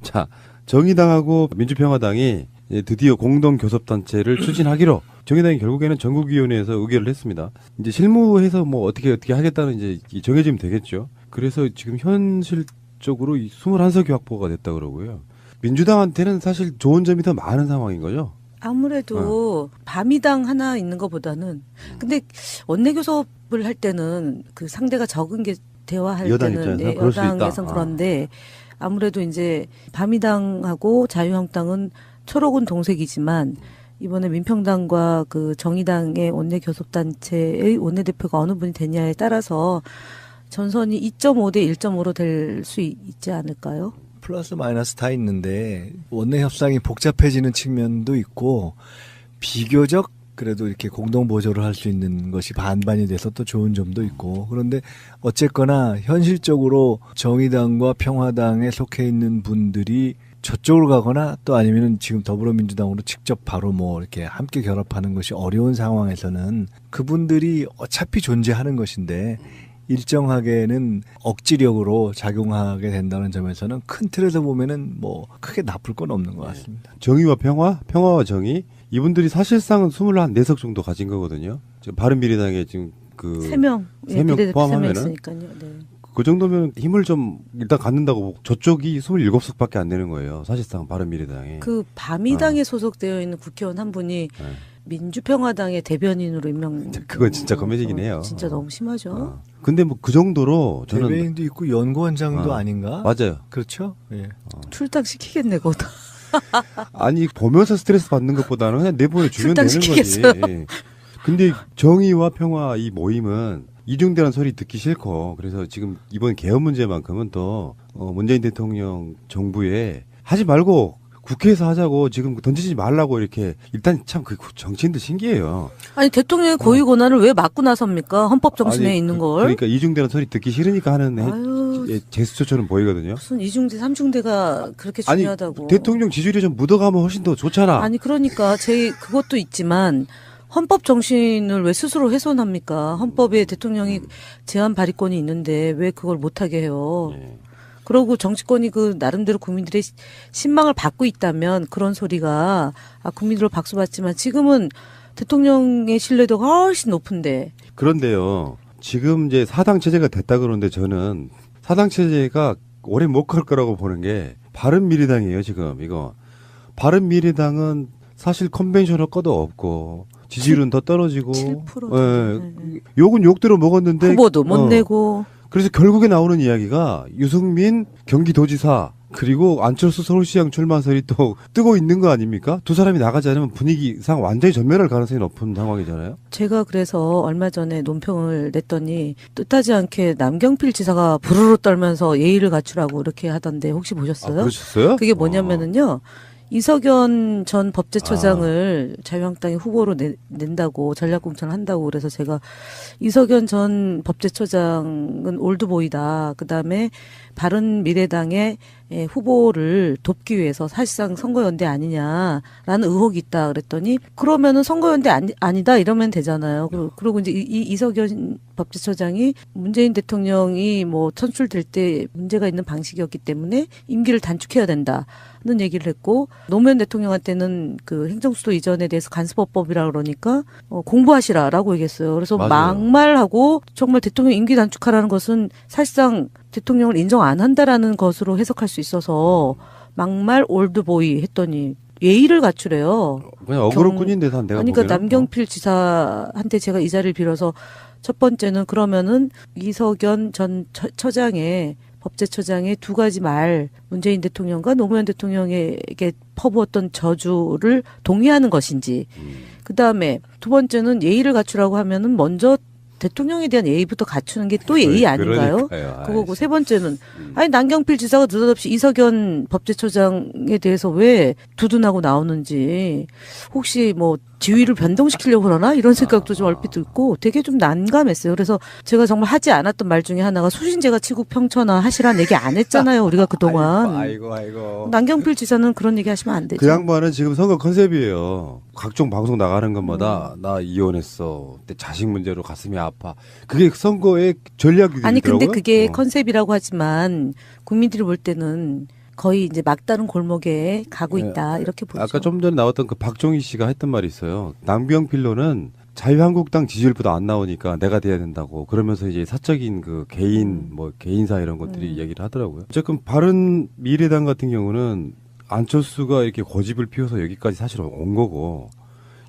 자, 정의당하고 민주평화당이 드디어 공동교섭단체를 추진하기로 정의당이 결국에는 전국위원회에서 의결을 했습니다. 이제 실무해서 뭐 어떻게 하겠다는 이제 정해지면 되겠죠. 그래서 지금 현실적으로 21석이 확보가 됐다 그러고요. 민주당한테는 사실 좋은 점이 더 많은 상황인 거죠. 아무래도 밤이당 하나 있는 것보다는 근데 원내교섭을 할 때는 그 상대가 적은 게 대화할 여당 때는 입장에서는 그럴 수 있다. 여당에선 그런데 아무래도 이제 밤이당하고 자유한국당은 초록은 동색이지만 이번에 민평당과 그 정의당의 원내교섭단체의 원내대표가 어느 분이 되냐에 따라서 전선이 2.5 대 1.5로 될 수 있지 않을까요? 플러스 마이너스 다 있는데 원내 협상이 복잡해지는 측면도 있고 비교적 그래도 이렇게 공동 보조를 할 수 있는 것이 반반이 돼서 또 좋은 점도 있고 그런데 어쨌거나 현실적으로 정의당과 평화당에 속해 있는 분들이 저쪽으로 가거나 또 아니면은 지금 더불어민주당으로 직접 바로 뭐 이렇게 함께 결합하는 것이 어려운 상황에서는 그분들이 어차피 존재하는 것인데 일정하게는 억지력으로 작용하게 된다는 점에서는 큰 틀에서 보면은 뭐 크게 나쁠 건 없는 것 같습니다. 정의와 평화와 정의 이분들이 사실상은 24석 정도 가진 거거든요. 지금 바른미래당에 지금 그 3명, 세 명 포함하면은 있으니까요. 네. 그 정도면 힘을 좀 일단 갖는다고 보고 저쪽이 27석밖에 안 되는 거예요. 사실상 바른미래당에. 그 밤이당에 소속되어 있는 국회의원 한 분이 네. 민주평화당의 대변인으로 임명. 그건 진짜 거매지긴 해요. 진짜 너무 심하죠. 근데 뭐 그 정도로 저는 대변인도 있고 연구원장도 아닌가? 맞아요. 그렇죠. 예. 출당 시키겠네, 거다. 아니 보면서 스트레스 받는 것보다는 그냥 내보내 주면 되는 거지. 출당시키겠어요. 예. 근데 정의와 평화 이 모임은 이중대란 소리 듣기 싫고 그래서 지금 이번 개헌 문제만큼은 또 문재인 대통령 정부에 하지 말고 국회에서 하자고 지금 던지지 말라고 이렇게 일단 참 그 정치인들 신기해요. 아니 대통령의 고유 권한을 왜 막고 나섭니까? 헌법 정신에 아니, 있는 걸. 그러니까 이중대란 소리 듣기 싫으니까 하는 아유, 제스처처럼 보이거든요. 무슨 이중대 삼중대가 그렇게 아니 중요하다고. 대통령 지지율이 좀 묻어가면 훨씬 더 좋잖아. 아니 그러니까 그것도 있지만 헌법 정신을 왜 스스로 훼손합니까? 헌법에 대통령이 제한 발의권이 있는데 왜 그걸 못하게 해요? 예. 그러고 정치권이 그 나름대로 국민들의 신망을 받고 있다면 그런 소리가 국민들로 박수 받지만 지금은 대통령의 신뢰도가 훨씬 높은데. 그런데요. 지금 이제 사당 체제가 됐다 그러는데 저는 사당 체제가 오래 못 갈 거라고 보는 게 바른미래당이에요, 지금 이거. 바른미래당은 사실 컨벤셔널 거도 없고 지지율은 더 떨어지고 7%. 예. 욕은 욕대로 먹었는데 후보도 못 내고. 그래서 결국에 나오는 이야기가 유승민 경기도지사 그리고 안철수 서울시장 출마설이 또 뜨고 있는 거 아닙니까? 두 사람이 나가지 않으면 분위기상 완전히 전멸할 가능성이 높은 상황이잖아요. 제가 그래서 얼마 전에 논평을 냈더니 뜻하지 않게 남경필 지사가 부르르 떨면서 예의를 갖추라고 이렇게 하던데 혹시 보셨어요? 그러셨어요? 그게 뭐냐면은요. 이석연 전 법제처장을 자유한국당이 후보로 낸다고 전략공천을 한다고 그래서 제가 이석연 전 법제처장은 올드보이다. 그다음에 바른미래당의 후보를 돕기 위해서 사실상 선거연대 아니냐라는 의혹이 있다 그랬더니 그러면은 선거연대 아니다 이러면 되잖아요. 그리고 이제 이석연 법제처장이 문재인 대통령이 뭐 선출될 때 문제가 있는 방식이었기 때문에 임기를 단축해야 된다. 는 얘기를 했고 노무현 대통령한테는 그 행정수도 이전에 대해서 간수법법이라 그러니까 공부하시라라고 얘기했어요. 그래서 맞아요. 막말하고 정말 대통령 임기 단축하라는 것은 사실상 대통령을 인정 안 한다라는 것으로 해석할 수 있어서 막말 올드보이 했더니 예의를 갖추래요. 그냥 어그로꾼인데 내가 그러니까 보기에는. 남경필 지사한테 제가 이 자리를 빌어서 첫 번째는 그러면은 이석연 전 처장의 법제처장의 두 가지 말 문재인 대통령과 노무현 대통령에게 퍼부었던 저주를 동의하는 것인지 그다음에 두 번째는 예의를 갖추라고 하면은 먼저 대통령에 대한 예의부터 갖추는 게 또 예의 아닌가요? 그러니까요. 그거고 세 번째는 아니 남경필 지사가 느닷없이 이석연 법제처장에 대해서 왜 두둔하고 나오는지 혹시 뭐 지위를 변동시키려고 그러나 이런 생각도 좀 얼핏 듣고 되게 좀 난감했어요. 그래서 제가 정말 하지 않았던 말 중에 하나가 수신제가 치국 평천하 하시라는 얘기 안 했잖아요. 우리가 그동안. 아이고. 남경필 지사는 그런 얘기 하시면 안 되죠. 그 양반은 지금 선거 컨셉이에요. 각종 방송 나가는 것마다 나 이혼했어. 내 자식 문제로 가슴이 아파. 그게 선거의 전략이더라고요. 아니 근데 그게 컨셉이라고 하지만 국민들이 볼 때는 거의 이제 막다른 골목에 가고 있다 이렇게 보죠. 아까 좀 전에 나왔던 그 박종희 씨가 했던 말이 있어요. 남경 필로는 자유한국당 지지율보다 안 나오니까 내가 돼야 된다고 그러면서 이제 사적인 그 개인 뭐 개인사 이런 것들이 얘기를 하더라고요. 어쨌든 바른 미래당 같은 경우는 안철수가 이렇게 고집을 피워서 여기까지 사실 온 거고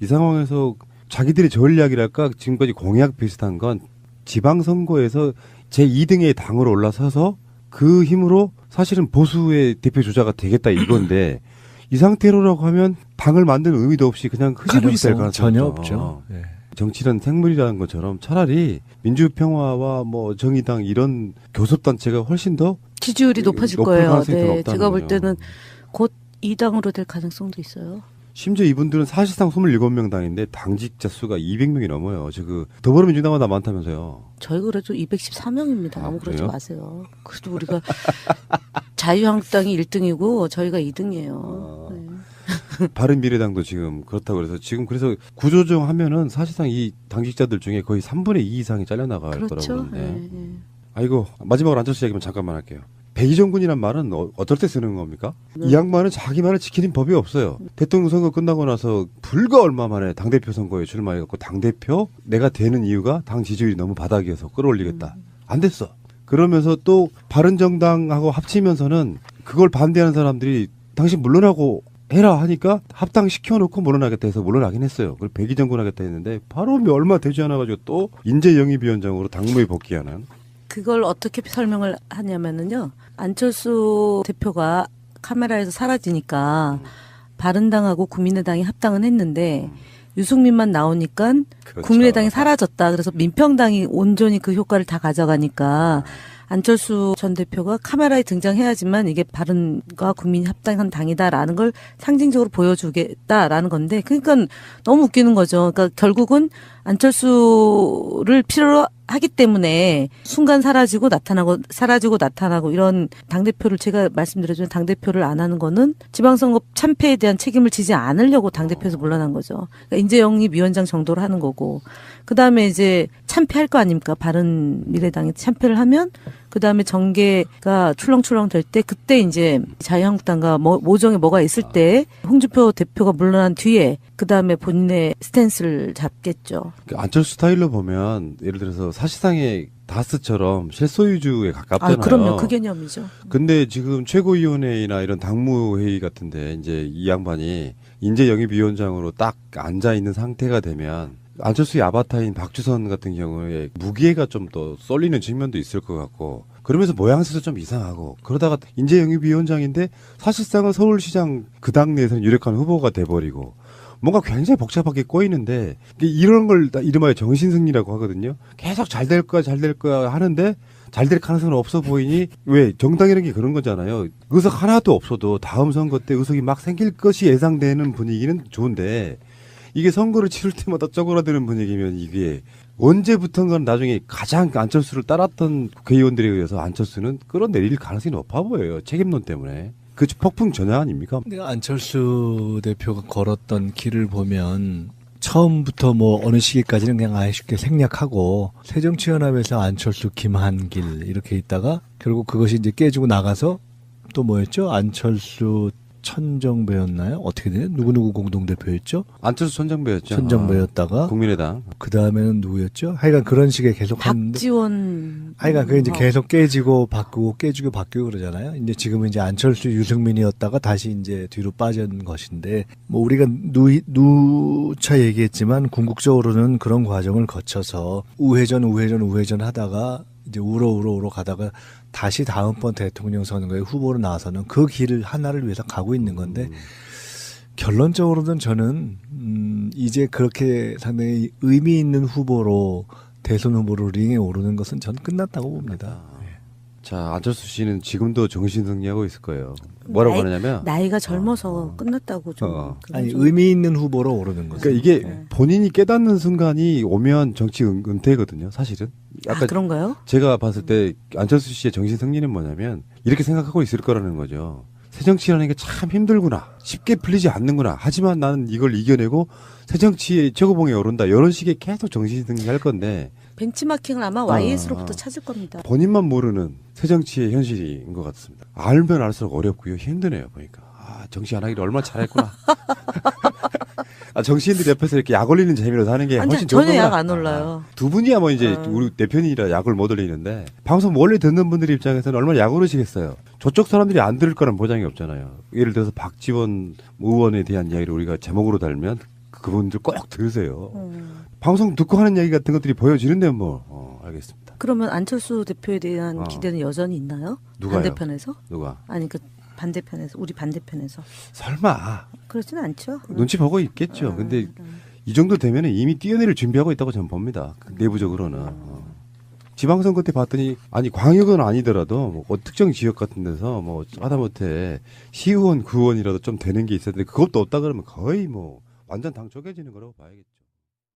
이 상황에서 자기들의 전략이랄까 지금까지 공약 비슷한 건 지방선거에서 제2등의 당으로 올라서서 그 힘으로 사실은 보수의 대표 주자가 되겠다 이건데 이 상태로라고 하면 당을 만드는 의미도 없이 그냥 흐지부지 될 가능성이 전혀 있죠. 없죠. 네. 정치는 생물이라는 것처럼 차라리 민주평화와 뭐 정의당 이런 교섭단체가 훨씬 더 지지율이 높아질 높을 거예요. 가능성이 더 네, 높다는 제가 볼 거죠. 때는 곧 2당으로 될 가능성도 있어요. 심지어 이분들은 사실상 27명 당인데 당직자 수가 200명이 넘어요. 그 더불어민주당보다 많다면서요. 저희 그래도 214명입니다. 아, 너무 그러지 그래요? 마세요. 그래도 우리가 자유한국당이 1등이고 저희가 2등이에요. 네. 바른미래당도 지금 그렇다고 그래서 지금 그래서 구조조정하면은 사실상 이 당직자들 중에 거의 3분의 2 이상이 잘려나갈 그렇죠. 거라고 그러는데. 네, 네. 아이고 마지막으로 안철수 얘기만 잠깐만 할게요. 백의정군이란 말은 어떨 때 쓰는 겁니까? 이 양반은 자기 말을 지키는 법이 없어요. 대통령 선거 끝나고 나서 불과 얼마 만에 당대표 선거에 출마해갖고 당대표 내가 되는 이유가 당 지지율이 너무 바닥이어서 끌어올리겠다. 안 됐어. 그러면서 또 바른정당하고 합치면서는 그걸 반대하는 사람들이 당신 물러나고 해라 하니까 합당시켜놓고 물러나겠다 해서 물러나긴 했어요. 그리고 백의정군 하겠다 했는데 바로 얼마 되지 않아가지고 또 인재영입위원장으로 당무에 복귀하는. 그걸 어떻게 설명을 하냐면은요. 안철수 대표가 카메라에서 사라지니까 바른당하고 국민의당이 합당은 했는데 유승민만 나오니까 그렇죠. 국민의당이 사라졌다. 그래서 민평당이 온전히 그 효과를 다 가져가니까 안철수 전 대표가 카메라에 등장해야지만 이게 바른과 국민이 합당한 당이다라는 걸 상징적으로 보여주겠다라는 건데 그러니까 너무 웃기는 거죠. 그러니까 결국은 안철수를 필요로 하기 때문에 순간 사라지고 나타나고 이런 당대표를 제가 말씀드렸지만 당대표를 안 하는 거는 지방선거 참패에 대한 책임을 지지 않으려고 당대표에서 물러난 거죠. 그러니까 인재영입위원장 정도로 하는 거고 그다음에 이제 참패할 거 아닙니까? 바른미래당이 참패를 하면 그다음에 정계가 출렁출렁 될 때 그때 이제 자유한국당과 모종에 뭐가 있을 때 홍준표 대표가 물러난 뒤에 그다음에 본인의 스탠스를 잡겠죠. 안철수 스타일로 보면 예를 들어서 사실상의 다스처럼 실소유주에 가깝잖아요. 아, 그럼요. 그 개념이죠. 근데 지금 최고위원회의나 이런 당무회의 같은데 이제 이 양반이 인재영입위원장으로 딱 앉아 있는 상태가 되면 안철수의 아바타인 박주선 같은 경우에 무기회가 좀 더 쏠리는 측면도 있을 것 같고 그러면서 모양새도 좀 이상하고 그러다가 인재영입위원장인데 사실상은 서울시장 그 당내에서는 유력한 후보가 돼버리고 뭔가 굉장히 복잡하게 꼬이는데 이런 걸 이름하여 정신승리라고 하거든요. 계속 잘 될 거야 하는데 잘 될 가능성은 없어 보이니 왜 정당이라는 게 그런 거잖아요. 의석 하나도 없어도 다음 선거 때 의석이 막 생길 것이 예상되는 분위기는 좋은데 이게 선거를 치를 때마다 쪼그라드는 분위기면 이게 언제부턴가는 나중에 가장 안철수를 따랐던 국회의원들에 의해서 안철수는 끌어내릴 가능성이 높아 보여요. 책임론 때문에. 그 폭풍 전야 아닙니까? 근데 안철수 대표가 걸었던 길을 보면 처음부터 뭐 어느 시기까지는 그냥 아쉽게 생략하고 새정치연합에서 안철수, 김한길 이렇게 있다가 결국 그것이 이제 깨지고 나가서 또 뭐였죠? 안철수 천정배였나요? 어떻게 되냐? 누구누구 공동대표였죠? 안철수 천정배였죠. 천정배였다가 국민의당. 그 다음에는 누구였죠? 하여간 그런 식의 계속 했는데 박지원. 하여간 그게 이제 계속 깨지고 바꾸고 깨지고 바뀌고 그러잖아요. 이제 지금은 이제 안철수, 유승민이었다가 다시 이제 뒤로 빠진 것인데 뭐 우리가 누차 얘기했지만 궁극적으로는 그런 과정을 거쳐서 우회전 하다가 이제 우로 가다가 다시 다음번 대통령 선거에 후보로 나와서는 그 길을 하나를 위해서 가고 있는 건데 결론적으로는 저는 이제 그렇게 상당히 의미 있는 후보로 대선 후보로 링에 오르는 것은 전 끝났다고 봅니다. 자, 안철수 씨는 지금도 정신승리하고 있을 거예요. 뭐라고 하느냐면 나이가 젊어서 끝났다고 좀. 아니 의미 있는 후보로 오르는 거죠. 그러니까 이게 본인이 깨닫는 순간이 오면 정치 은퇴거든요. 사실은. 아, 그런가요? 제가 봤을 때 안철수 씨의 정신 승리는 뭐냐면 이렇게 생각하고 있을 거라는 거죠. 새정치라는 게 참 힘들구나. 쉽게 풀리지 않는구나. 하지만 나는 이걸 이겨내고 새정치의 최고봉에 오른다. 이런 식의 계속 정신 승리할 건데 벤치마킹을 아마 YS로부터 찾을 겁니다. 본인만 모르는 새정치의 현실인 것 같습니다. 알면 알수록 어렵고요. 힘드네요, 보니까. 아, 정치 안 하기를 얼마나 잘했구나. 아, 정치인들 옆에서 이렇게 약 올리는 재미로 사는 게 아니, 훨씬 좋은 전혀 거구나. 약 안 올라요. 두 분이야 뭐 이제 우리 내 편이라 약을 못 올리는데 방송 멀리 듣는 분들 입장에서는 얼마나 약 오르시겠어요. 저쪽 사람들이 안 들을 거란 보장이 없잖아요. 예를 들어서 박지원 의원에 대한 이야기를 우리가 제목으로 달면 그분들 꼭 들으세요. 방송 듣고 하는 얘기 같은 것들이 보여지는데 뭐 알겠습니다. 그러면 안철수 대표에 대한 기대는 여전히 있나요? 누가요? 반대편에서? 누가? 아니 그 반대편에서 우리 반대편에서 설마 그렇지는 않죠. 눈치 보고 있겠죠. 근데 이 정도 되면 이미 뛰어내릴 준비하고 있다고 저는 봅니다. 내부적으로는. 지방선거 때 봤더니 아니 광역은 아니더라도 뭐 특정 지역 같은 데서 뭐 하다못해 시의원, 구의원이라도 좀 되는 게 있었는데 그것도 없다 그러면 거의 뭐 완전 당 쪼개지는 거라고 봐야겠죠.